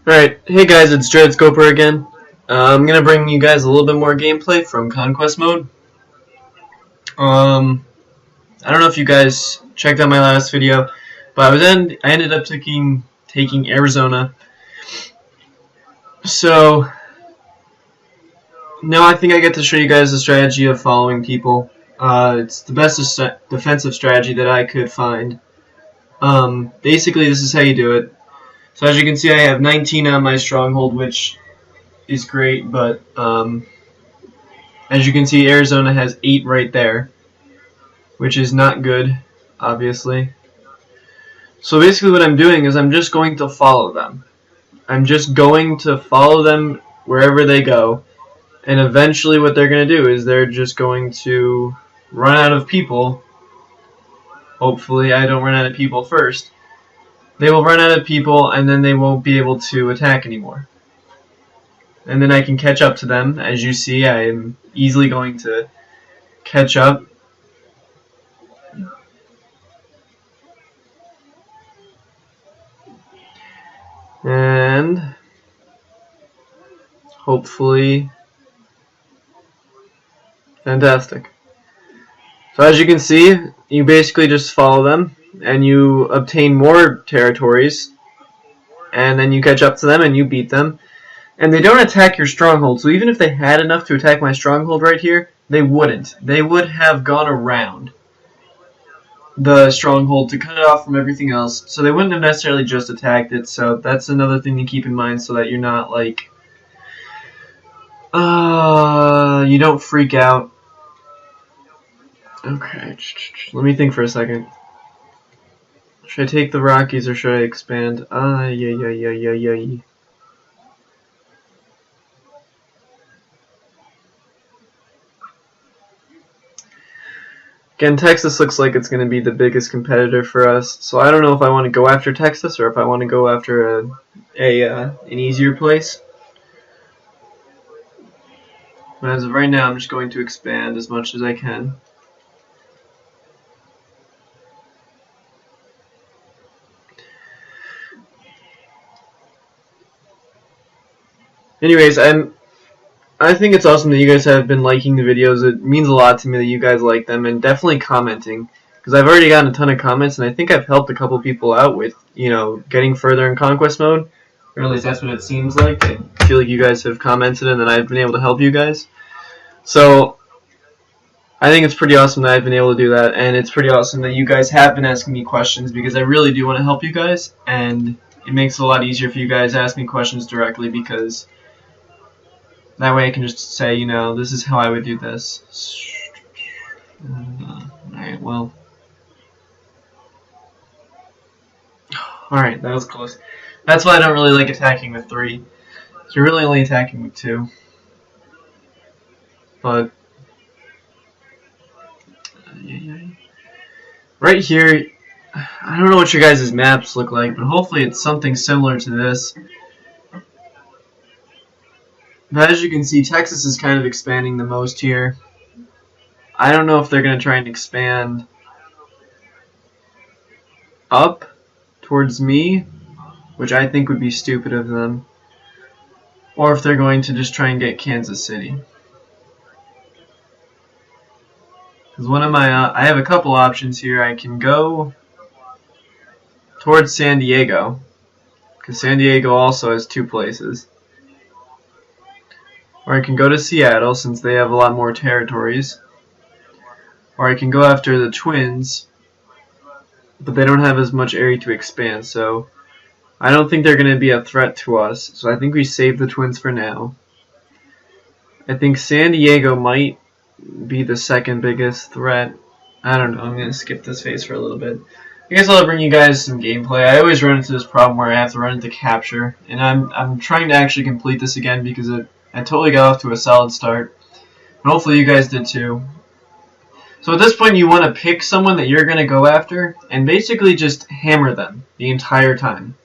Alright, hey guys, it's Dread Scoper again. I'm gonna bring you guys a little bit more gameplay from Conquest mode. I don't know if you guys checked out my last video, but I ended up taking Arizona. So now I think I get to show you guys the strategy of following people. It's the best defensive strategy that I could find. Basically, this is how you do it. So as you can see, I have 19 on my stronghold, which is great, but as you can see, Arizona has 8 right there, which is not good, obviously. So basically what I'm doing is I'm just going to follow them. I'm just going to follow them wherever they go, and eventually what they're going to do is they're just going to run out of people. Hopefully I don't run out of people first. They will run out of people, and then they won't be able to attack anymore. And then I can catch up to them. As you see, I am easily going to catch up. And hopefully, fantastic. So as you can see, you basically just follow them, and you obtain more territories, and then you catch up to them and you beat them. And they don't attack your stronghold, so even if they had enough to attack my stronghold right here, they wouldn't. They would have gone around the stronghold to cut it off from everything else, so they wouldn't have necessarily just attacked it. So that's another thing to keep in mind, so that you're not like, you don't freak out. Okay, let me think for a second. Should I take the Rockies or should I expand? Yeah. Again, Texas looks like it's going to be the biggest competitor for us, so I don't know if I want to go after Texas or if I want to go after an easier place. But as of right now, I'm just going to expand as much as I can. Anyways, I think it's awesome that you guys have been liking the videos. It means a lot to me that you guys like them, and definitely commenting, because I've already gotten a ton of comments, and I think I've helped a couple people out with, getting further in Conquest mode, or at least that's what it seems like. I feel like you guys have commented, and then I've been able to help you guys. So I think it's pretty awesome that I've been able to do that, and it's pretty awesome that you guys have been asking me questions, because I really do want to help you guys, and it makes it a lot easier for you guys to ask me questions directly, because that way I can just say, this is how I would do this. Alright, well. Alright, that was close. That's why I don't really like attacking with 3. You're really only attacking with 2. But right here, I don't know what your guys' maps look like, but hopefully it's something similar to this. But as you can see, Texas is kind of expanding the most here. I don't know if they're going to try and expand up towards me, which I think would be stupid of them, or if they're going to just try and get Kansas City. Because I have a couple options here. I can go towards San Diego, because San Diego also has 2 places. Or I can go to Seattle, since they have a lot more territories. Or I can go after the Twins, but they don't have as much area to expand, so I don't think they're going to be a threat to us. So I think we save the Twins for now. I think San Diego might be the second biggest threat. I don't know, I'm going to skip this phase for a little bit. I guess I'll bring you guys some gameplay. I always run into this problem where I have to run into capture, and I'm trying to actually complete this again because I totally got off to a solid start. And hopefully you guys did too. So at this point you want to pick someone that you're going to go after and basically just hammer them the entire time.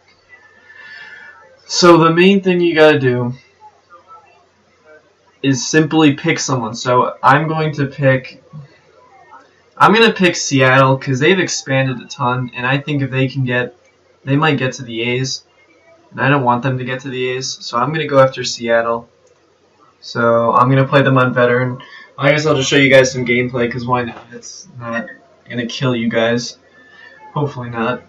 So the main thing you got to do is simply pick someone. So I'm going to pick Seattle because they've expanded a ton, and I think if they might get to the A's. And I don't want them to get to the A's, so I'm going to go after Seattle. So I'm going to play them on veteran. I guess I'll just show you guys some gameplay, because why not? It's not going to kill you guys. Hopefully not.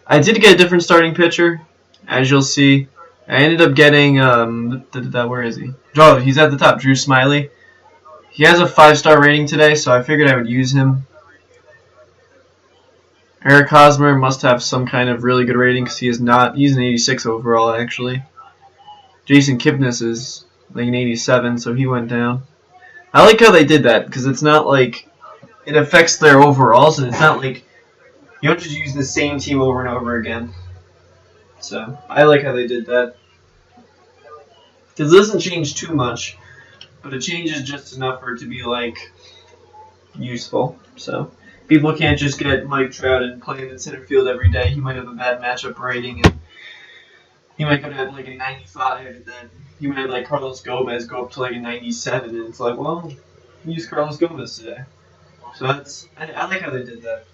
I did get a different starting pitcher, as you'll see. I ended up getting, where is he? Oh, he's at the top, Drew Smiley. He has a 5-star rating today, so I figured I would use him. Eric Hosmer must have some kind of really good rating because he is not. He's an 86 overall, actually. Jason Kipnis is like an 87, so he went down. I like how they did that because it's not like it affects their overalls, and it's not like you don't just use the same team over and over again. So I like how they did that because it doesn't change too much, but it changes just enough for it to be like useful. So people can't just get Mike Trout and play in center field every day. He might have a bad matchup rating, and he might go to like a 95, and then he might have like Carlos Gomez go up to like a 97, and it's like, well, use Carlos Gomez today. So I like how they did that.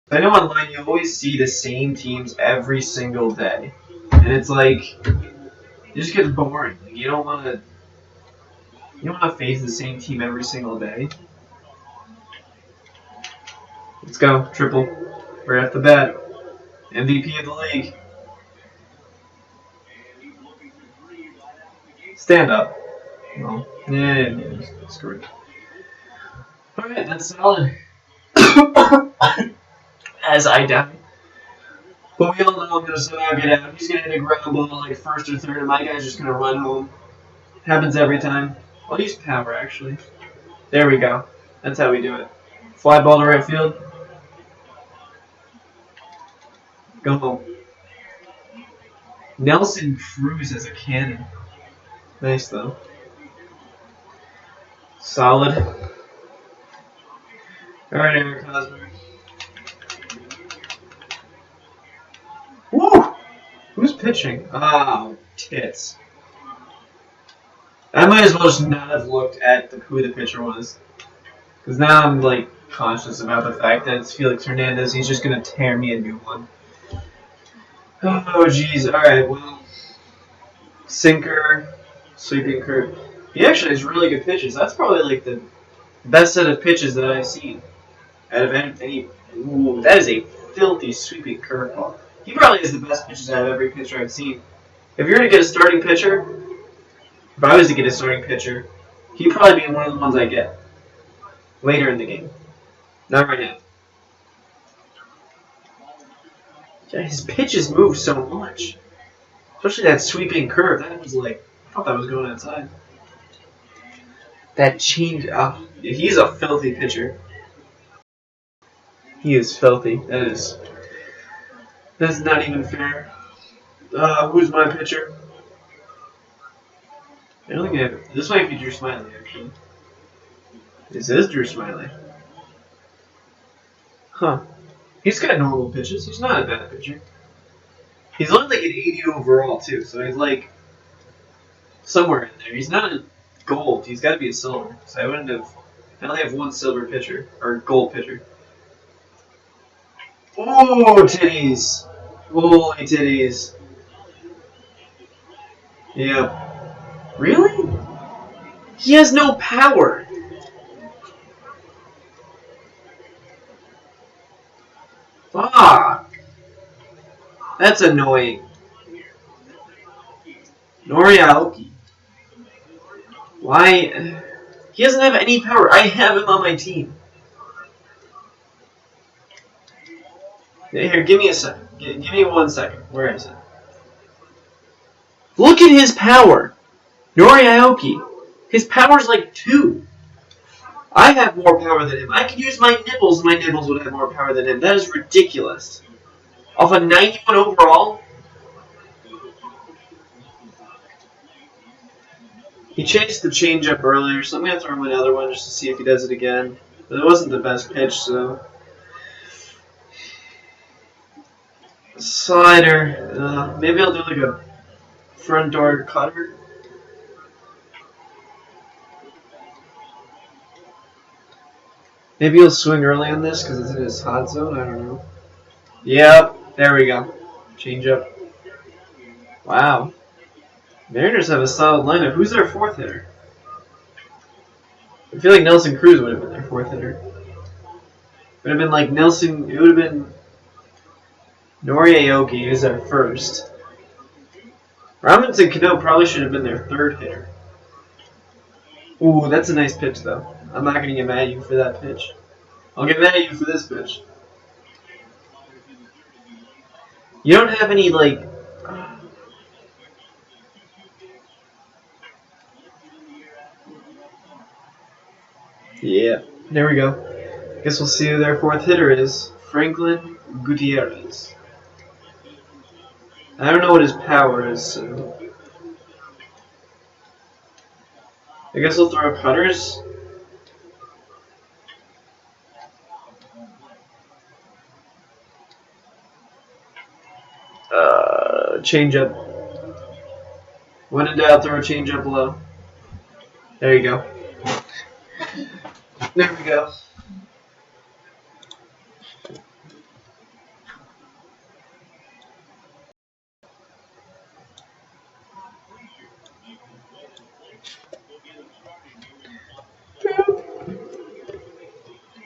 I know online you always see the same teams every single day, and it's like it just gets boring. Like, you don't want to face the same team every single day. Let's go, triple, right off the bat, MVP of the league. Stand up. Well, yeah, screw it. Alright, that's solid. As I die. But we all know I'm going to somehow get out. He's going to hit a ground ball like first or third, and my guy's just going to run home. Happens every time. I'll use power, actually. There we go. That's how we do it. Fly ball to right field. Go home. Nelson Cruz as a cannon. Nice, though. Solid. Alright, Eric Hosmer. Woo! Who's pitching? Oh, tits. I might as well just not have looked at who the pitcher was. Because now I'm, like, conscious about the fact that it's Felix Hernandez. He's just going to tear me a new one. Oh, jeez. Alright, well. Sinker. Sweeping curve. He actually has really good pitches. That's probably, like, the best set of pitches that I've seen. Out of any. Ooh, that is a filthy sweeping curveball. He probably has the best pitches out of every pitcher I've seen. If you're going to get a starting pitcher, if I was to get a starting pitcher, he'd probably be one of the ones I get later in the game. Not right now. Yeah, his pitches move so much. Especially that sweeping curve. That was like, I thought that was going outside. That change. Oh, yeah, he's a filthy pitcher. He is filthy. That's not even fair. Who's my pitcher? I don't think I have. This might be Drew Smiley, actually. This is Drew Smiley. Huh. He's got normal pitches. He's not a bad pitcher. He's only like an 80 overall, too, so he's like somewhere in there. He's not a gold. He's got to be a silver. So I wouldn't have. I only have one silver pitcher, or gold pitcher. Oh, titties! Holy titties. Yeah. Really? He has no power. Fuck. That's annoying. Noriaoki. Why? He doesn't have any power. I have him on my team. Here, give me a second. Give me 1 second. Where is it? Look at his power. Noriaoki. His power's like 2. I have more power than him. I could use my nipples, and my nipples would have more power than him. That is ridiculous. Off a 91 overall? He chased the changeup earlier, so I'm going to throw him another one just to see if he does it again. But it wasn't the best pitch, so... Slider. Maybe I'll do like a front door cutter. Maybe he'll swing early on this because it's in his hot zone. I don't know. Yep, there we go. Change up. Wow. Mariners have a solid lineup. Who's their fourth hitter? I feel like Nelson Cruz would have been their fourth hitter. Would have been like Nelson. It would have been Nori Aoki is their first. Robinson Cano probably should have been their third hitter. Ooh, that's a nice pitch though. I'm not gonna get mad at you for that pitch. I'll get mad at you for this pitch. You don't have any like. Yeah, there we go. Guess we'll see who their fourth hitter is. Franklin Gutierrez. I don't know what his power is, so I guess we'll throw cutters. Change up. When in doubt, throw a change up low. There you go. There we go.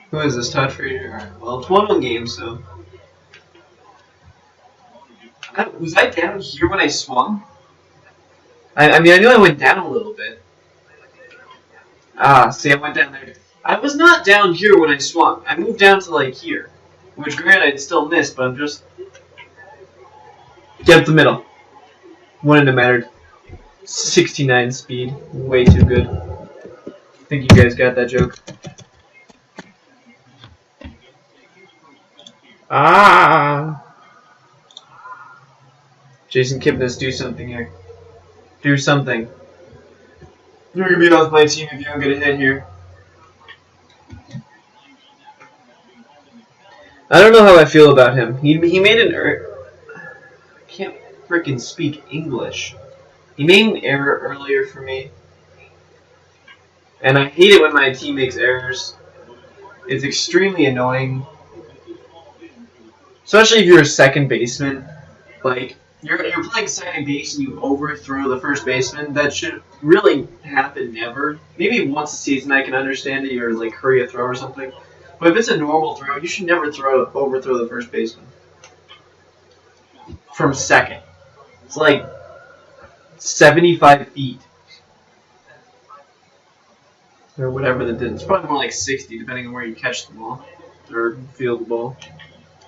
Who is this? Todd Frazier? Alright, well, it's 1-1 game, so. Was I down here when I swung? I mean, I knew I went down a little bit. Ah, see, I went down there. I was not down here when I swung. I moved down to, like, here. Which, granted, I'd still missed, but I'm just... Get up the middle. Wouldn't have mattered. 69 speed. Way too good. I think you guys got that joke. Ah! Jason Kipnis, do something here. Do something. You're gonna be off my team if you don't get a hit here. I don't know how I feel about him. He made an error. I can't freaking speak English. He made an error earlier for me. And I hate it when my team makes errors. It's extremely annoying. Especially if you're a second baseman. Like, you're playing second base and you overthrow the first baseman. That should really happen never. Maybe once a season I can understand it, or like hurry a throw or something. But if it's a normal throw, you should never overthrow the first baseman. From second. It's like 75 feet. Or whatever the distance. It's probably more like 60 depending on where you catch the ball. Or field the ball.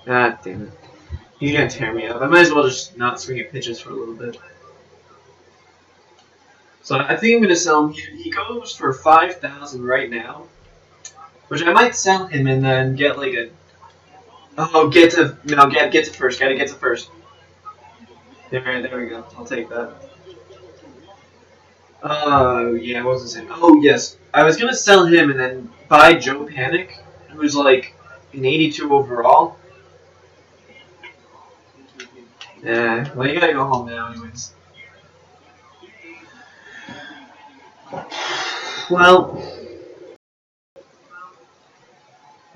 Ah, damn it. He's gonna tear me up. I might as well just not swing at pitches for a little bit. So I think I'm gonna sell him. He goes for 5,000 right now, which I might sell him and then get like a. Oh, get to first. Gotta get to first. There we go. I'll take that. Yeah, what was I saying? Oh yes, I was gonna sell him and then buy Joe Panic, who's like an 82 overall. Yeah, well, you gotta go home now, anyways. Well,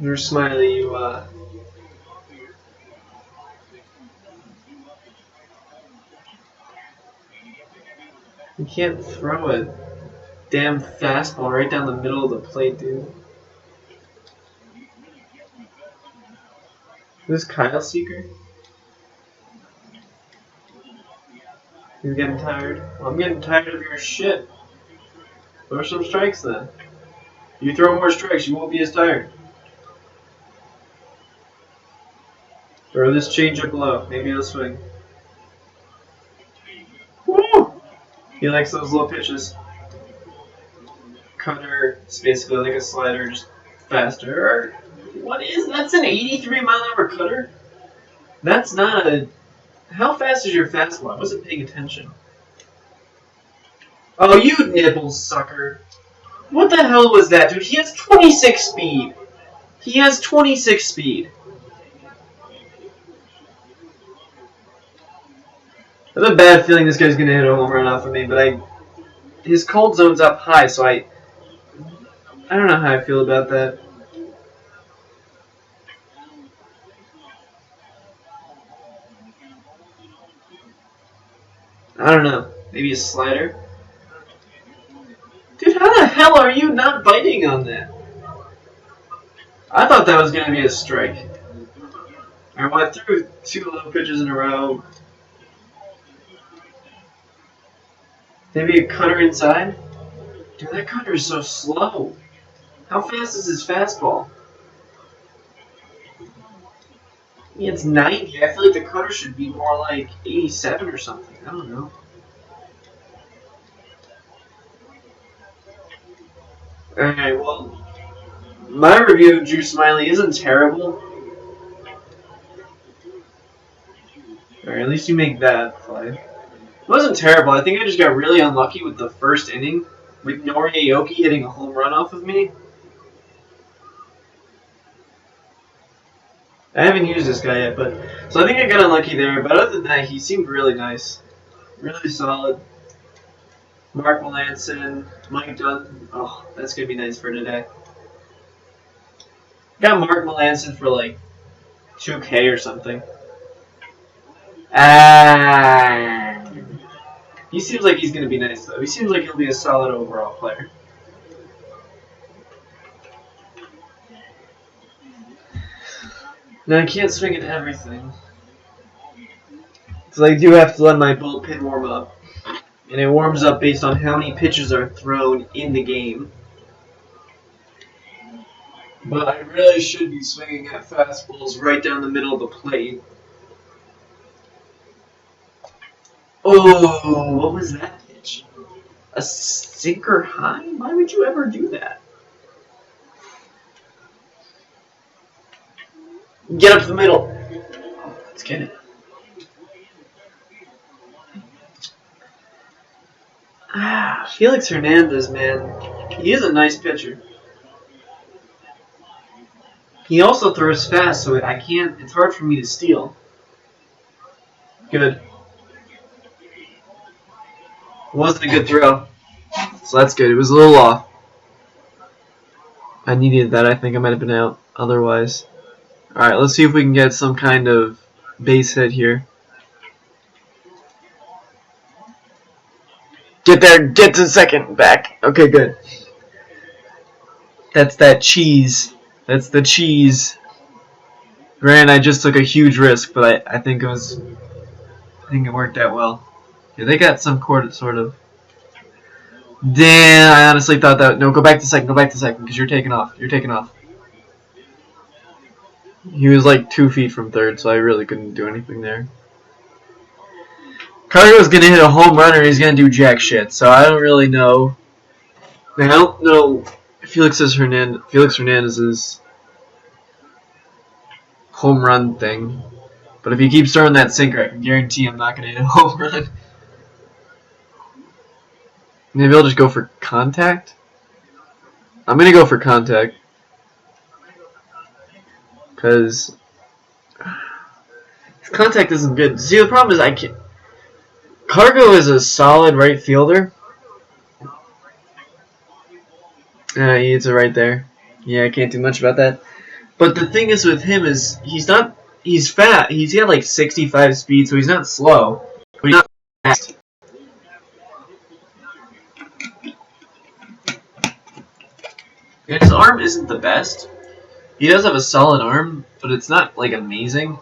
you're Smiley, you can't throw a damn fastball right down the middle of the plate, dude. Is this Kyle Seeker? He's getting tired. Well, I'm getting tired of your shit. Throw some strikes then. You throw more strikes, you won't be as tired. Throw this changeup low. Maybe it'll swing. Woo! He likes those low pitches. Cutter, it's basically like a slider, just faster. What is that's an 83-mile-an-hour cutter? That's not a. How fast is your fastball? I wasn't paying attention. Oh, you nibble sucker. What the hell was that, dude? He has 26 speed. He has 26 speed. I have a bad feeling this guy's gonna hit a home run off of me, but his cold zone's up high, so I don't know how I feel about that. I don't know. Maybe a slider. Dude, how the hell are you not biting on that? I thought that was gonna be a strike. I went through 2 low pitches in a row. Maybe a cutter inside? Dude, that cutter is so slow. How fast is his fastball? It's 90. I feel like the cutter should be more like 87 or something. I don't know. Alright, well, my review of Drew Smiley isn't terrible. Alright, at least you make that play. It wasn't terrible. I think I just got really unlucky with the first inning with Noriaoki hitting a home run off of me. I haven't used this guy yet, but so I think I got unlucky there. But other than that, he seemed really nice, really solid. Mark Melanson, Mike Dunn. Oh, that's gonna be nice for today. Got Mark Melanson for like 2K or something. He seems like he's gonna be nice though. He seems like he'll be a solid overall player. Now I can't swing at everything. So I do have to let my bullpen warm up. And it warms up based on how many pitches are thrown in the game. But I really should be swinging at fastballs right down the middle of the plate. Oh, what was that pitch? A sinker high? Why would you ever do that? Get up the middle. Oh, let's get it. Felix Hernandez, man. He is a nice pitcher. He also throws fast, so it's hard for me to steal. Good. Wasn't a good throw. So that's good. It was a little off. I needed that. I think I might have been out otherwise. Alright, let's see if we can get some kind of base hit here. Get there, get to second, back. Okay, good. That's that cheese. That's the cheese. Granted, I just took a huge risk, but I think it worked out well. Yeah, they got some sort of. Damn, I honestly thought that. No, go back to second, because you're taking off. You're taking off. He was like 2 feet from third, so I really couldn't do anything there. Cargo's gonna hit a home run or he's gonna do jack shit, so I don't really know. I don't know Felix Hernandez's home run thing. But if he keeps throwing that sinker, I can guarantee I'm not gonna hit a home run. Maybe I'll just go for contact? I'm gonna go for contact. Because contact isn't good. See, the problem is I can't. Cargo is a solid right fielder. He hits it right there. Yeah, I can't do much about that. But the thing is with him is he's fat. He's got like 65 speed, so he's not slow. But he's not fast. And his arm isn't the best. He does have a solid arm, but it's not like amazing.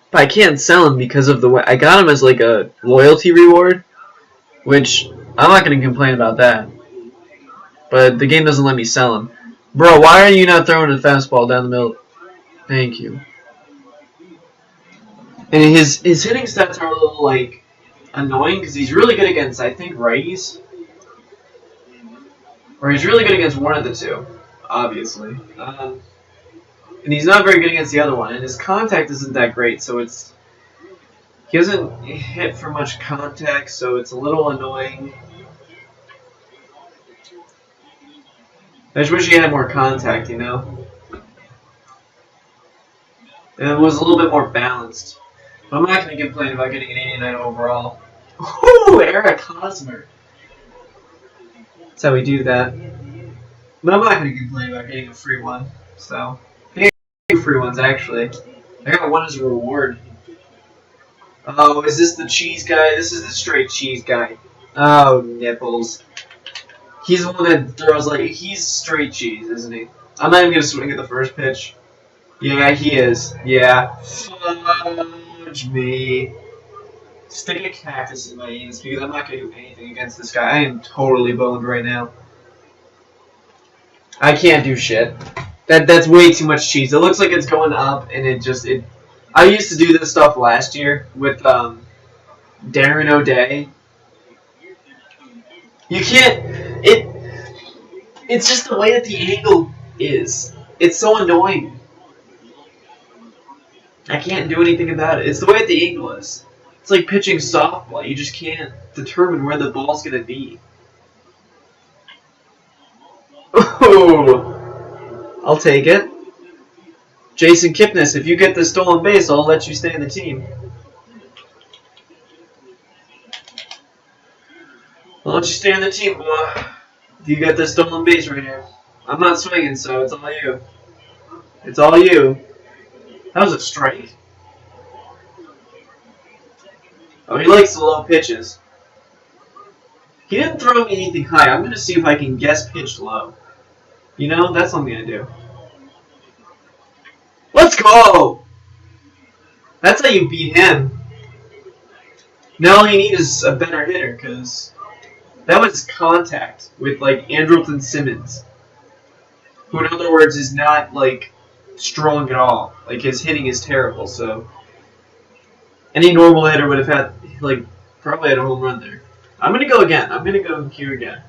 But I can't sell him because of the way I got him as like a loyalty reward, which I'm not going to complain about that. But the game doesn't let me sell him. Bro, why are you not throwing a fastball down the middle? Thank you. And his hitting stats are a little like annoying because he's really good against, I think, righties. Or he's really good against one of the two, obviously. And he's not very good against the other one. And his contact isn't that great, so he doesn't hit for much contact, so it's a little annoying. I just wish he had more contact, you know? And it was a little bit more balanced. But I'm not going to complain about getting an 89 overall. Ooh, Eric Hosmer. That's how we do that. But I'm not going to complain about getting a free one. So. free ones, actually. I got one as a reward. Oh, is this the cheese guy? This is the straight cheese guy. Oh, nipples. He's the one that throws, like, he's straight cheese, isn't he? I'm not even going to swing at the first pitch. Yeah, he is. Yeah. Fudge me. Stick a cactus in my anus because I'm not going to do anything against this guy. I am totally boned right now. I can't do shit. That's way too much cheese. It looks like it's going up, and it. I used to do this stuff last year with Darren O'Day. You can't. It's just the way that the angle is. It's so annoying. I can't do anything about it. It's the way that the angle is. It's like pitching softball. You just can't determine where the ball's gonna be. Ooh. I'll take it. Jason Kipnis, if you get the stolen base, I'll let you stay in the team. I'll let you stay in the team, boy. You get the stolen base right here. I'm not swinging, so it's all you. It's all you. That was a strike. Oh, he likes the low pitches. He didn't throw me anything high. I'm going to see if I can guess pitch low. You know, that's what I'm going to do. Let's go! That's how you beat him. Now all you need is a better hitter, because that was contact with, like, Andrelton Simmons, who, in other words, is not, like, strong at all. Like, his hitting is terrible, so any normal hitter would have had, like, probably had a home run there. I'm going to go again. I'm going to go here again.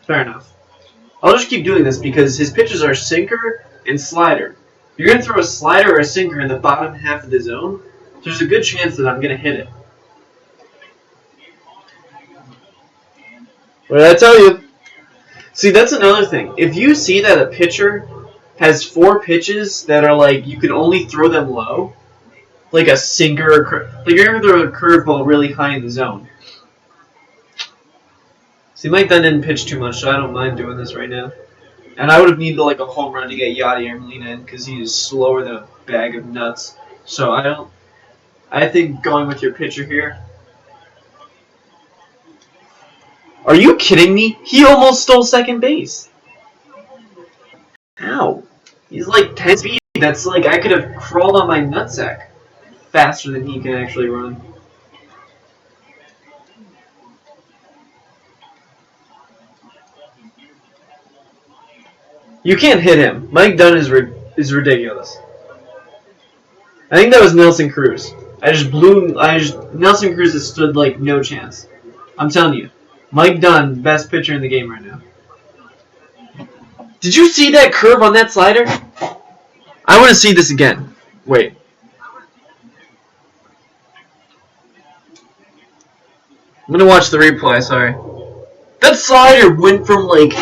Fair enough. I'll just keep doing this because his pitches are sinker and slider. If you're going to throw a slider or a sinker in the bottom half of the zone, there's a good chance that I'm going to hit it. What did I tell you? See, that's another thing. If you see that a pitcher has 4 pitches that are like, you can only throw them low, like a sinker, like you're going to throw a curveball really high in the zone. See, Mike Dunn didn't pitch too much, so I don't mind doing this right now. And I would have needed like a home run to get Yadier Molina in because he is slower than a bag of nuts. So I think going with your pitcher here. Are you kidding me? He almost stole second base. How? He's like 10 speed. That's like I could have crawled on my nutsack faster than he can actually run. You can't hit him. Mike Dunn is ridiculous. I think that was Nelson Cruz. Nelson Cruz has stood like no chance. I'm telling you. Mike Dunn, best pitcher in the game right now. Did you see that curve on that slider? I want to see this again. Wait. I'm going to watch the replay, sorry. That slider went from like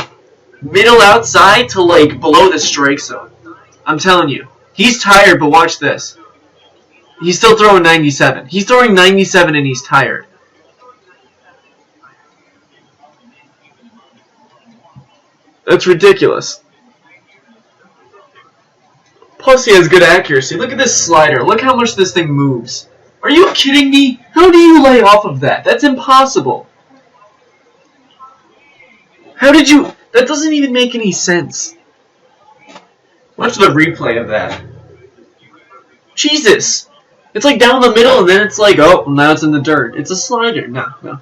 middle outside to like below the strike zone. I'm telling you. He's tired, but watch this. He's still throwing 97. He's throwing 97 and he's tired. That's ridiculous. Plus he has good accuracy. Look at this slider. Look how much this thing moves. Are you kidding me? How do you lay off of that? That's impossible. How did you... That doesn't even make any sense. Watch the replay of that. Jesus! It's like down the middle and then it's like, oh, now it's in the dirt. It's a slider. No.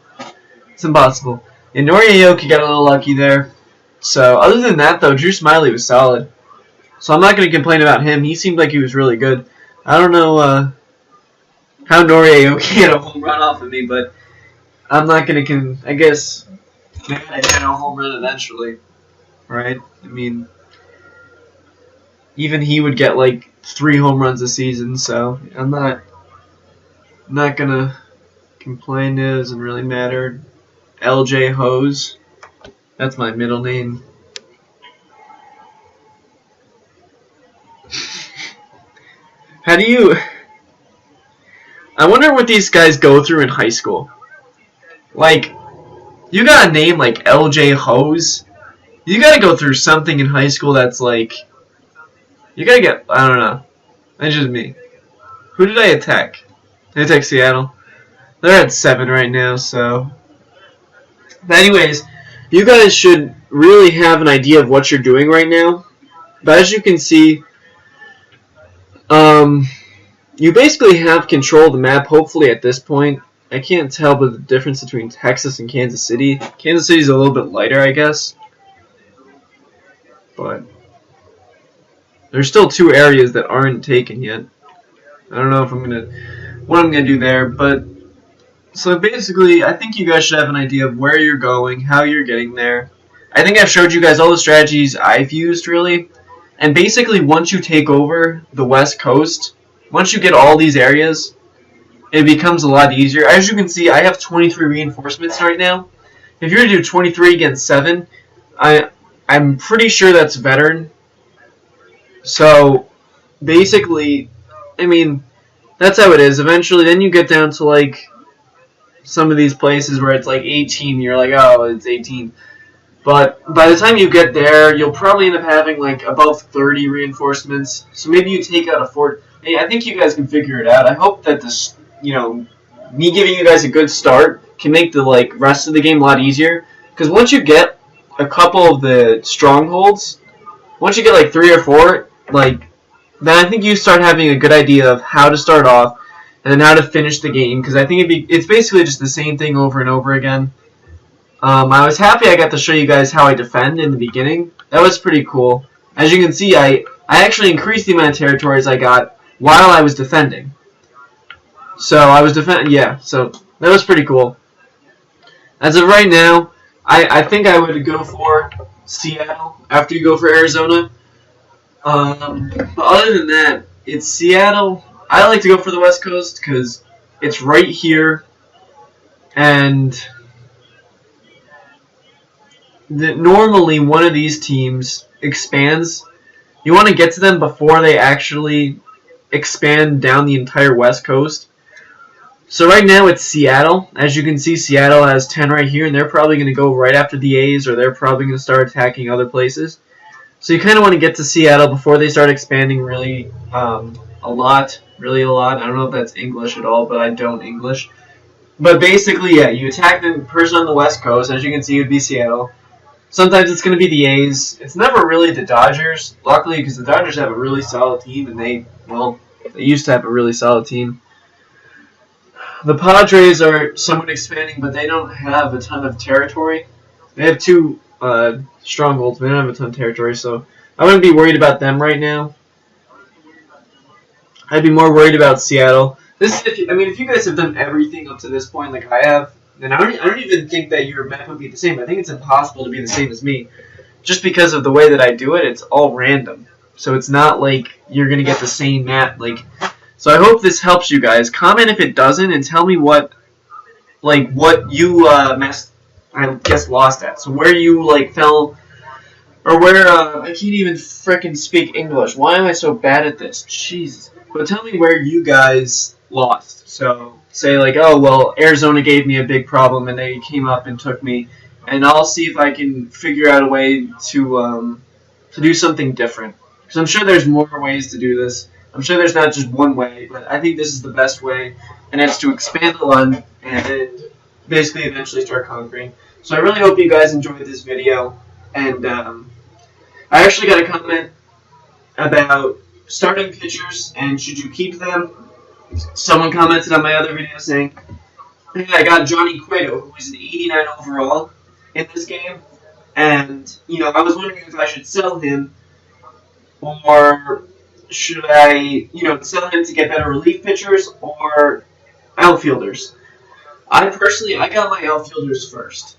It's impossible. And Noriayoki got a little lucky there. So, other than that, though, Drew Smiley was solid. So I'm not going to complain about him. He seemed like he was really good. I don't know how Noriayoki had a home run off of me, but I'm not going to... I guess maybe I hit a home run eventually. Right? I mean, even he would get like 3 home runs a season, so I'm not going to complain. It doesn't really matter. LJ Hose. That's my middle name. How do you... I wonder what these guys go through in high school. Like, you got a name like LJ Hose. You gotta go through something in high school that's like... You gotta get, I don't know. That's just me. Who did I attack? I attacked Seattle. They're at 7 right now, so. But anyways, you guys should really have an idea of what you're doing right now. But as you can see, you basically have control of the map, hopefully, at this point. I can't tell the difference between Texas and Kansas City. Kansas City is a little bit lighter, I guess. But there's still 2 areas that aren't taken yet. I don't know if what I'm gonna do there, but so basically, I think you guys should have an idea of where you're going, how you're getting there. I think I've showed you guys all the strategies I've used, really. And basically, once you take over the West Coast, once you get all these areas, it becomes a lot easier. As you can see, I have 23 reinforcements right now. If you're to do 23 against 7, I'm pretty sure that's veteran. So, basically, I mean, that's how it is. Eventually, then you get down to, like, some of these places where it's, like, 18. You're like, oh, it's 18. But by the time you get there, you'll probably end up having, like, above 30 reinforcements. So maybe you take out a fort. Hey, I think you guys can figure it out. I hope that this, me giving you guys a good start can make the, like, rest of the game a lot easier. Because once you get a couple of the strongholds, once you get, like, 3 or 4, like, then I think you start having a good idea of how to start off and then how to finish the game. Because I think it's basically just the same thing over and over again. I was happy I got to show you guys how I defend in the beginning. That was pretty cool. As you can see, I actually increased the amount of territories I got while I was defending. So I was so that was pretty cool. As of right now, I think I would go for Seattle after you go for Arizona. But other than that, it's Seattle. I like to go for the West Coast because it's right here, and normally one of these teams expands. You want to get to them before they actually expand down the entire West Coast. So right now it's Seattle. As you can see, Seattle has 10 right here, and they're probably going to go right after the A's, or they're probably going to start attacking other places. So you kind of want to get to Seattle before they start expanding really a lot. I don't know if that's English at all, but I don't English. But basically, yeah, you attack the person on the West Coast. As you can see, it would be Seattle. Sometimes it's going to be the A's. It's never really the Dodgers, luckily, because the Dodgers have a really solid team, and they used to have a really solid team. The Padres are somewhat expanding, but they don't have a ton of territory. They have 2 strongholds, but they don't have a ton of territory, so I wouldn't be worried about them right now. I'd be more worried about Seattle. If you guys have done everything up to this point like I have, then I don't even think that your map would be the same. I think it's impossible to be the same as me. Just because of the way that I do it, it's all random. So it's not like you're going to get the same map. So I hope this helps you guys. Comment if it doesn't and tell me what you lost at. So where you fell, or where I can't even frickin' speak English. Why am I so bad at this? Jeez. But tell me where you guys lost. So say oh well, Arizona gave me a big problem and they came up and took me, and I'll see if I can figure out a way to do something different. Because I'm sure there's more ways to do this. I'm sure there's not just one way, but I think this is the best way, and it's to expand the land and then basically eventually start conquering. So I really hope you guys enjoyed this video, and I actually got a comment about starting pitchers and should you keep them. Someone commented on my other video saying, hey, I got Johnny Cueto, who is an 89 overall in this game, and I was wondering if I should sell him, or should I sell him to get better relief pitchers or outfielders. I got my outfielders first.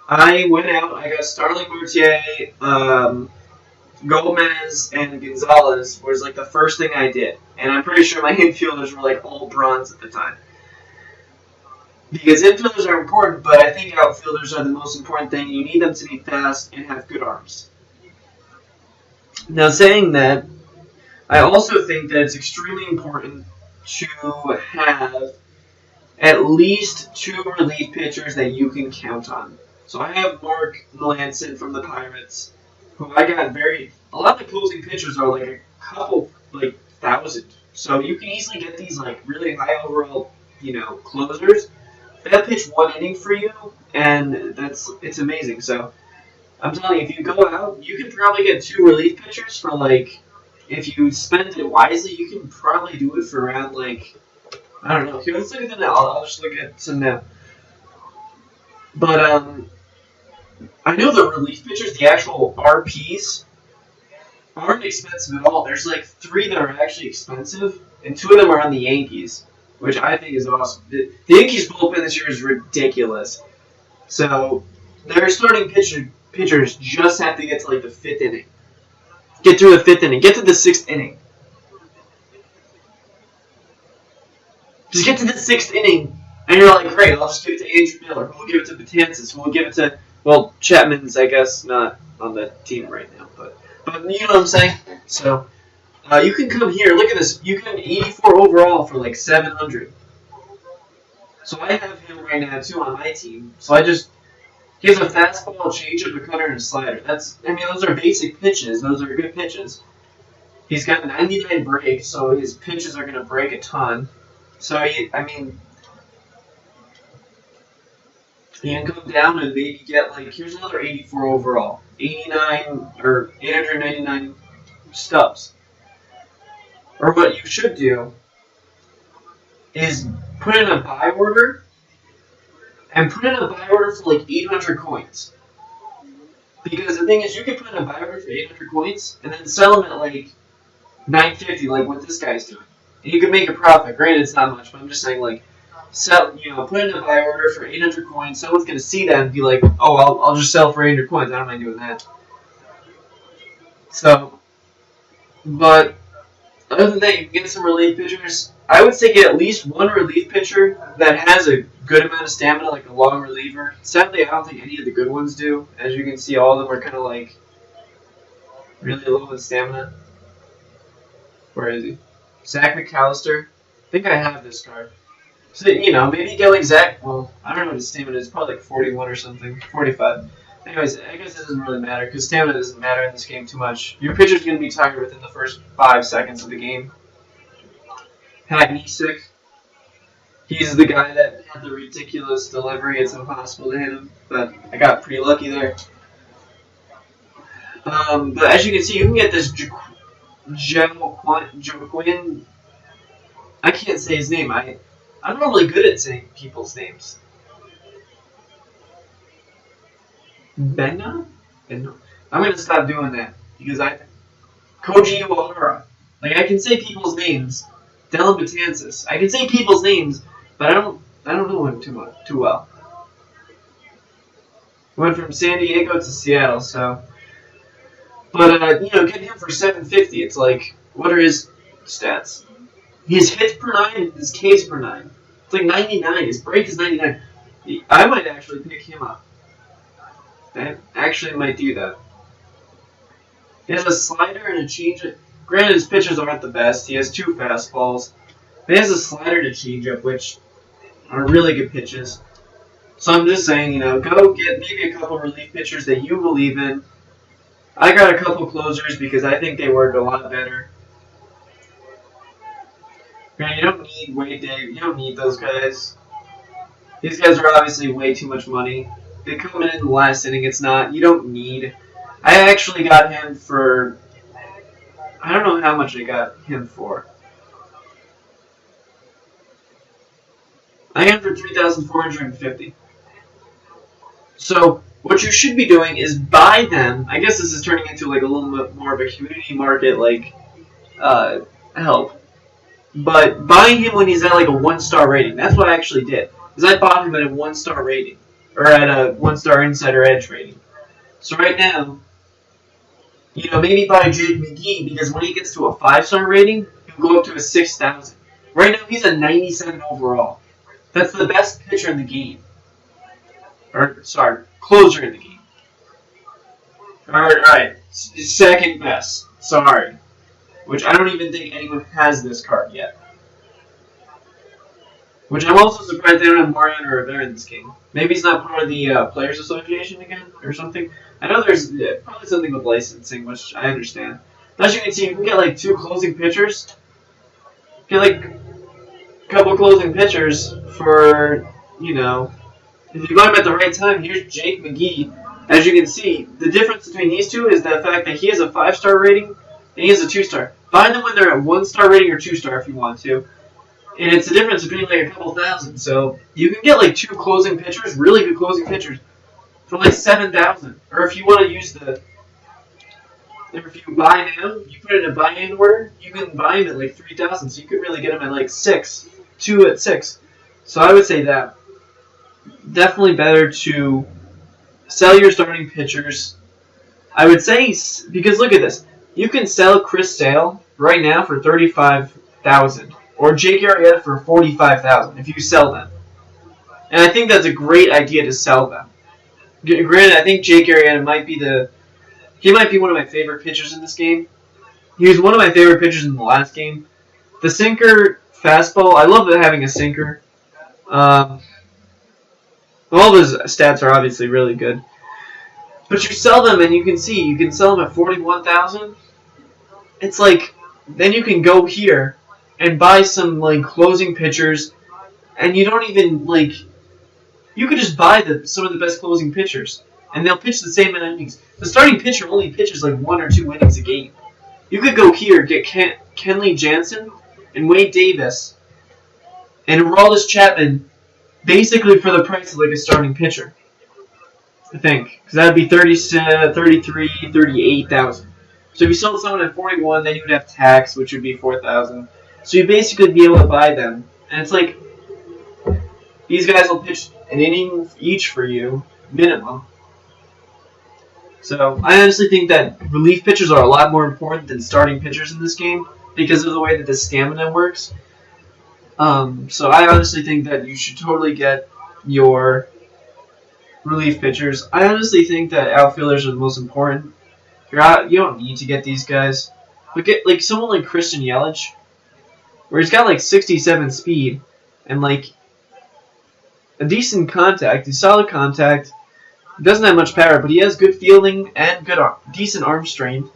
I went out, I got Starling Marte, Gomez, and Gonzalez was the first thing I did. And I'm pretty sure my infielders were all bronze at the time. Because infielders are important, but I think outfielders are the most important thing. You need them to be fast and have good arms. Now, saying that, I also think that it's extremely important to have at least 2 relief pitchers that you can count on. So I have Mark Melanson from the Pirates. who I got a lot of the closing pitchers are like a couple, like, thousand. So you can easily get these, like, really high overall, closers. They'll pitch one inning for you, and it's amazing. So I'm telling you, if you go out, you can probably get two relief pitchers for, like, if you spend it wisely, you can probably do it for around, like, I don't know. Here, let's look at them now. I'll just look at some now. But I know the relief pitchers, the actual RPs, aren't expensive at all. There's like 3 that are actually expensive, and 2 of them are on the Yankees, which I think is awesome. The Yankees bullpen this year is ridiculous. So their starting pitchers just have to get to like the 5th inning. Get through the 5th inning. Get to the 6th inning. Just get to the 6th inning, and you're like, great, I'll just give it to Andrew Miller. We'll give it to Betances. We'll give it to, well, Chapman's, I guess, not on the team right now, but you know what I'm saying? So, you can come here. Look at this. You can 84 overall for like 700. So I have him right now too on my team. So he has a fastball, a changeup, a cutter, and a slider. Those are basic pitches. Those are good pitches. He's got 99 breaks, so his pitches are going to break a ton. So you can come down and maybe get like, here's another 84 overall, 89 or 899 stubs. Or what you should do is put in a buy order, and put in a buy order for like 800 coins. Because the thing is, you can put in a buy order for 800 coins and then sell them at like 950, like what this guy's doing. And you can make a profit. Granted, it's not much, but I'm just saying, like, put in a buy order for 800 coins. Someone's going to see that and be like, oh, I'll just sell for 800 coins. I don't mind doing that. So, but other than that, you can get some relief pitchers. I would say get at least one relief pitcher that has a good amount of stamina, like a long reliever. Sadly, I don't think any of the good ones do. As you can see, all of them are kind of like really low in stamina. Where is he? Zach McAllister. I think I have this card. So, maybe get like Zach. Well, I don't know what his stamina is. Probably like 41 or something. 45. Anyways, I guess it doesn't really matter because stamina doesn't matter in this game too much. Your pitcher's going to be tired within the first 5 seconds of the game. Hagnesick. He's the guy that had the ridiculous delivery. It's impossible to hit him, but I got pretty lucky there. But as you can see, you can get this Joaquin. I can't say his name. I'm normally good at saying people's names. Benna? I'm gonna stop doing that because Koji Uehara. Like, I can say people's names. Dylan Betances. I can say people's names, but I don't know him too well. Went from San Diego to Seattle, so. But get him for 750. It's like, what are his stats? His hits per 9 and his Ks per 9. It's like 99. His break is 99. I might actually pick him up. I actually might do that. He has a slider and a changeup. Granted, his pitches aren't the best. He has 2 fastballs. But he has a slider to changeup, which are really good pitches. So I'm just saying, go get maybe a couple relief pitchers that you believe in. I got a couple closers because I think they work a lot better. Granted, you don't need Wade Dave. You don't need those guys. These guys are obviously way too much money. They come in the last inning. It's not. You don't need. I actually got him for. I don't know how much I got him for. I got him for 3,450. So what you should be doing is buy them. I guess this is turning into like a little bit more of a community market like help. But buying him when he's at like a 1-star rating. That's what I actually did. Because I bought him at a 1-star rating. Or at a 1-star Insider Edge rating. So right now, maybe buy Jake McGee because when he gets to a 5-star rating, he'll go up to a 6,000. Right now, he's a 97 overall. That's the best pitcher in the game. Or, sorry, closer in the game. Alright, second best. Sorry. Which I don't even think anyone has this card yet. Which I'm also surprised they don't have Mariano Rivera in this game. Maybe he's not part of the Players Association again or something. I know there's probably something with licensing, which I understand. As you can see, you can get like 2 closing pitchers. Get like a couple closing pitchers for, you know, if you buy him at the right time. Here's Jake McGee. As you can see, the difference between these two is the fact that he has a 5-star rating and he has a 2-star. Buy them when they're at 1-star rating or 2-star if you want to. And it's the difference between like a couple thousand. So you can get like 2 closing pitchers, really good closing pitchers, for like 7,000. Or if you want to use if you buy now, you put it in a buy-in order, you can buy them at like 3,000. So you could really get them at like 2 at 6. So I would say that definitely better to sell your starting pitchers. I would say, because look at this, you can sell Chris Sale right now for 35,000. Or Jake Arrieta for 45,000 if you sell them. And I think that's a great idea to sell them. Granted, I think Jake Arrieta might be one of my favorite pitchers in this game. He was one of my favorite pitchers in the last game. The sinker, fastball, I love having a sinker. All of his stats are obviously really good. But you sell them and you can sell them at 41,000. It's like, then you can go here and buy some like closing pitchers, and you don't even like. You could just buy some of the best closing pitchers, and they'll pitch the same amount of innings. The starting pitcher only pitches like 1 or 2 innings a game. You could go here, get Kenley Jansen and Wade Davis and Aroldis Chapman, basically for the price of like a starting pitcher. I think, because that'd be 33, 38,000. So if you sold someone at 41, then you would have tax, which would be 4,000. So you basically be able to buy them. And it's like, these guys will pitch an inning each for you, minimum. So I honestly think that relief pitchers are a lot more important than starting pitchers in this game because of the way that the stamina works. So I honestly think that you should totally get your relief pitchers. I honestly think that outfielders are the most important. You don't need to get these guys. But get like someone like Christian Yelich, where he's got like 67 speed and like a decent contact, a solid contact. He doesn't have much power, but he has good fielding and decent arm strength.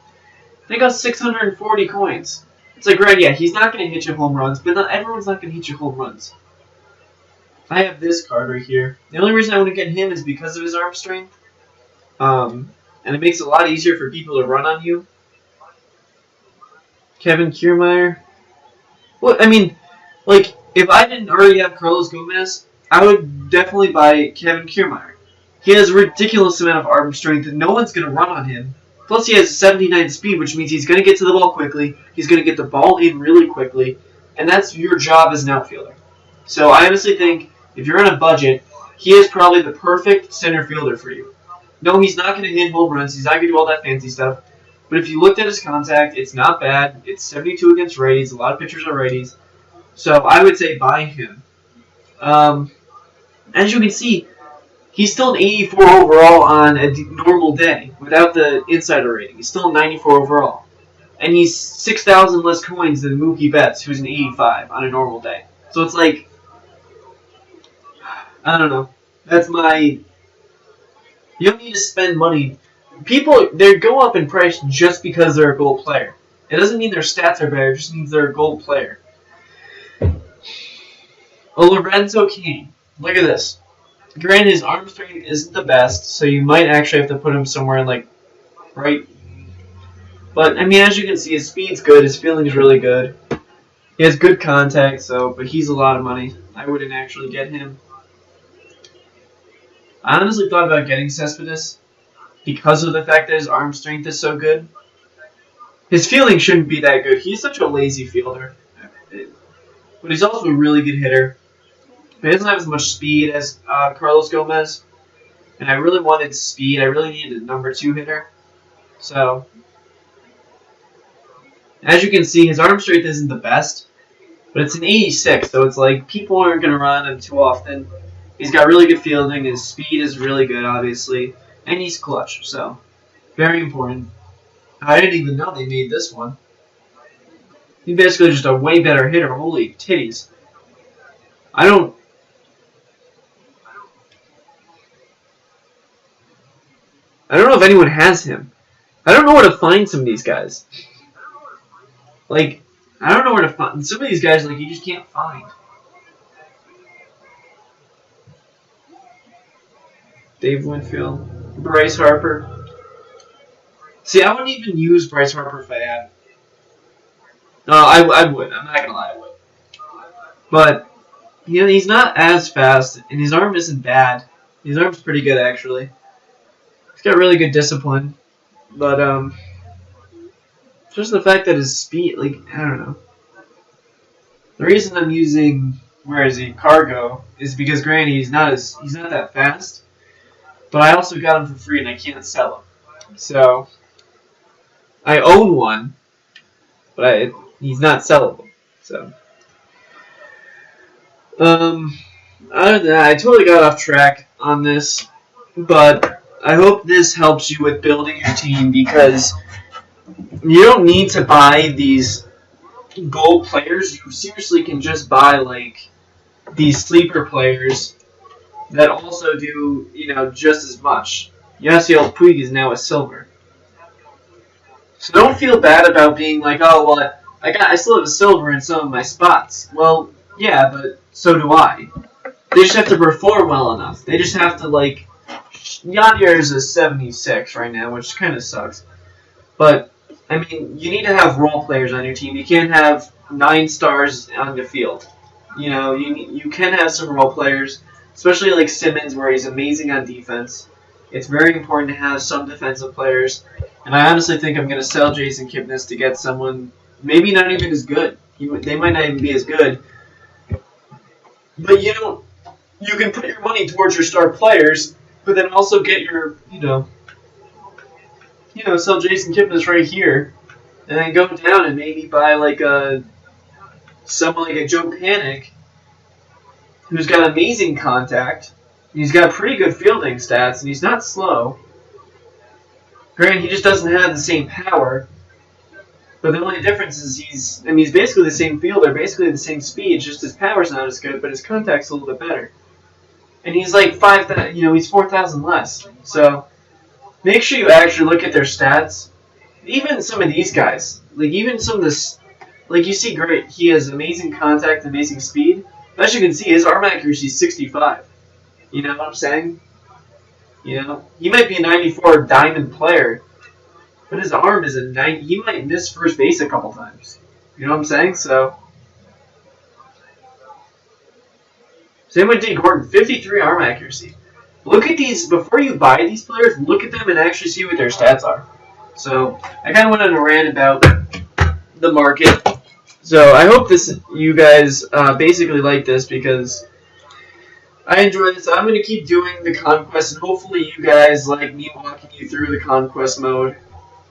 They got 640 coins. It's like, right, yeah, he's not going to hit you home runs, but everyone's not going to hit you home runs. I have this card right here. The only reason I want to get him is because of his arm strength. And it makes it a lot easier for people to run on you. Kevin Kiermaier. Well, I mean, like, if I didn't already have Carlos Gomez, I would definitely buy Kevin Kiermaier. He has a ridiculous amount of arm strength, and no one's going to run on him. Plus, he has 79 speed, which means he's going to get to the ball quickly. He's going to get the ball in really quickly, and that's your job as an outfielder. So I honestly think if you're on a budget, he is probably the perfect center fielder for you. No, he's not going to hit home runs. He's not going to do all that fancy stuff. But if you looked at his contact, it's not bad. It's 72 against righties. A lot of pitchers are righties. So I would say buy him. As you can see, he's still an 84 overall on a normal day without the insider rating. He's still a 94 overall. And he's 6,000 less coins than Mookie Betts, who's an 85 on a normal day. So it's like, I don't know. That's my... You don't need to spend money. People, they go up in price just because they're a gold player. It doesn't mean their stats are better. It just means they're a gold player. Lorenzo King. Look at this. Granted, his arm strength isn't the best, so you might actually have to put him somewhere like right. But I mean, as you can see, his speed's good. His fielding is really good. He has good contact, but he's a lot of money. I wouldn't actually get him. I honestly thought about getting Cespedes because of the fact that his arm strength is so good. His fielding shouldn't be that good. He's such a lazy fielder. But he's also a really good hitter. But he doesn't have as much speed as Carlos Gomez. And I really wanted speed. I really needed a number 2 hitter. So, as you can see, his arm strength isn't the best. But it's an 86, so it's like people aren't going to run him too often. He's got really good fielding. His speed is really good, obviously. And he's clutch, so very important. I didn't even know they made this one. He's basically just a way better hitter. Holy titties. I don't know if anyone has him. I don't know where to find some of these guys. Like, I don't know where to find some of these guys. Like, you just can't find. Dave Winfield, Bryce Harper. See, I wouldn't even use Bryce Harper if I had. No, I would. I'm not gonna lie, I would. But he's not as fast, and his arm isn't bad. His arm's pretty good actually. He's got really good discipline, but just the fact that his speed, like, I don't know. The reason I'm using Cargo is because granted he's not that fast, but I also got him for free and I can't sell him. So I own one, but he's not sellable. So other than that, I totally got off track on this, but I hope this helps you with building your team, because you don't need to buy these gold players. You seriously can just buy like these sleeper players that also do, just as much. Yasiel Puig is now a silver. So don't feel bad about being like, oh well, I still have a silver in some of my spots. Well, yeah, but so do I. They just have to perform well enough. They just have to, like, Yadier is a 76 right now, which kind of sucks. But I mean, you need to have role players on your team. You can't have 9 stars on the field. You can have some role players, especially like Simmons, where he's amazing on defense. It's very important to have some defensive players. And I honestly think I'm going to sell Jason Kipnis to get someone maybe not even as good. They might not even be as good. But you can put your money towards your star players, but then also get your, sell Jason Kipnis right here, and then go down and maybe buy like someone like a Joe Panic, who's got amazing contact. He's got pretty good fielding stats, and he's not slow. Granted, he just doesn't have the same power. But the only difference is he's basically the same fielder, basically the same speed. It's just his power's not as good, but his contact's a little bit better. And he's like 5,000, he's 4,000 less. So make sure you actually look at their stats. Even some of these guys, like even some of this, like you see, great. He has amazing contact, amazing speed. As you can see, his arm accuracy is 65. You know what I'm saying? He might be a 94 diamond player, but his arm is a 90. He might miss first base a couple times. You know what I'm saying? So, same with D. Gordon, 53 arm accuracy. Look at these, before you buy these players, look at them and actually see what their stats are. So, I kind of went on a rant about the market. So, I hope you guys basically like this, because I enjoy this. I'm going to keep doing the Conquest, and hopefully you guys like me walking you through the Conquest mode.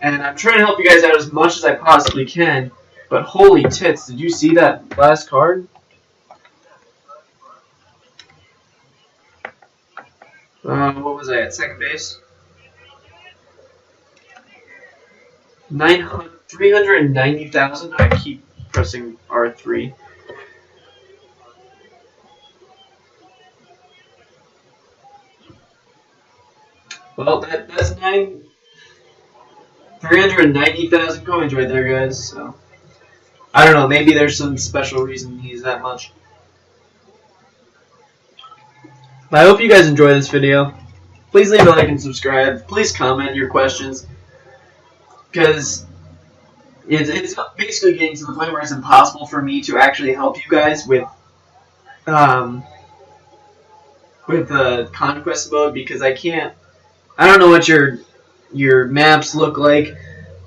And I'm trying to help you guys out as much as I possibly can. But holy tits, did you see that last card? What was I at? Second base? 390,000. I keep pressing R3. Well, that's 390,000 coins right there, guys. So I don't know. Maybe there's some special reason he's that much. But I hope you guys enjoy this video. Please leave a like and subscribe. Please comment your questions, because it's basically getting to the point where it's impossible for me to actually help you guys with the Conquest mode, because I don't know what your maps look like,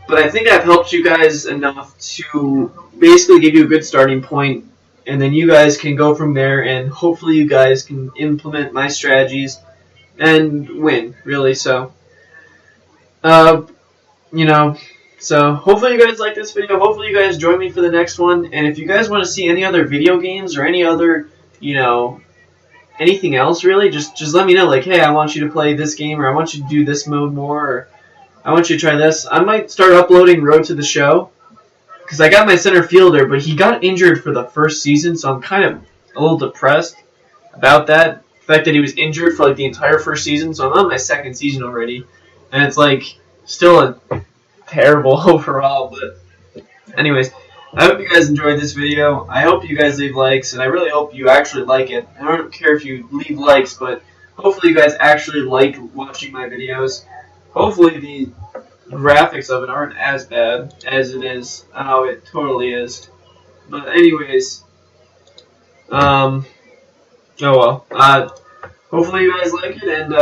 but I think I've helped you guys enough to basically give you a good starting point, and then you guys can go from there, and hopefully you guys can implement my strategies and win, really. So, so hopefully you guys like this video. Hopefully you guys join me for the next one, and if you guys want to see any other video games or any other, anything else really, just let me know. Like, hey, I want you to play this game, or I want you to do this mode more, or I want you to try this. I might start uploading Road to the Show, because I got my center fielder, but he got injured for the first season, so I'm kind of a little depressed about that. The fact that he was injured for like the entire first season, so I'm on my second season already, and it's like still a terrible overall. But anyways, I hope you guys enjoyed this video. I hope you guys leave likes, and I really hope you actually like it. I don't care if you leave likes, but hopefully you guys actually like watching my videos. Hopefully the graphics of it aren't as bad as it is. Oh, it totally is. But anyways, oh well. Hopefully you guys like it, and